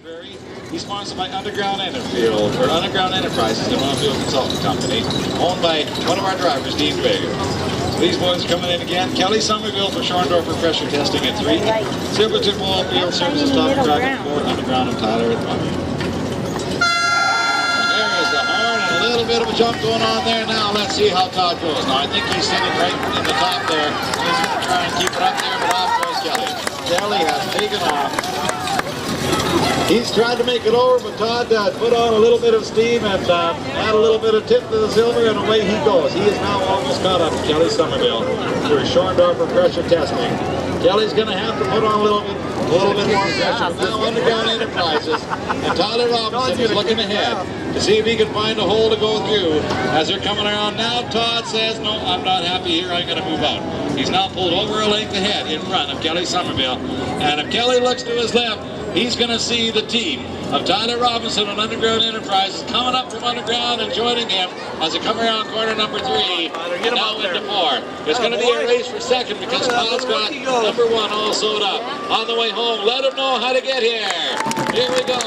He's sponsored by Underground Enterfield, or Underground Enterprises, an oilfield consulting company, owned by one of our drivers, Dean Drager. These boys are coming in again. Kelly Somerville for Schorndorfer pressure testing at 3. Silverton Oilfield Services top track at 4. Underground and Tyler at 5. There is the horn and a little bit of a jump going on there now. Let's see how Todd goes. Now I think he's sitting right in the top there. He's going to try and keep it up there, but off goes Kelly. Kelly has taken off. He's tried to make it over, but Todd put on a little bit of steam and add a little bit of tip to the silver, and away he goes. He is now almost caught up to Kelly Somerville for Schorndorfer pressure testing. Kelly's going to have to put on a little bit more pressure. Now Underground Enterprises and Tyler Robinson is looking ahead to see if he can find a hole to go through as they're coming around. Now Todd says, no, I'm not happy here, I'm going to move out. He's now pulled over a length ahead in front of Kelly Somerville, and if Kelly looks to his left, he's going to see the team of Tyler Robinson and Underground Enterprises coming up from underground and joining him as they come around corner number 3 and now into 4. It's going to be a race for second because Todd's got number 1 all sewed up. On the way home, let him know how to get here. Here we go.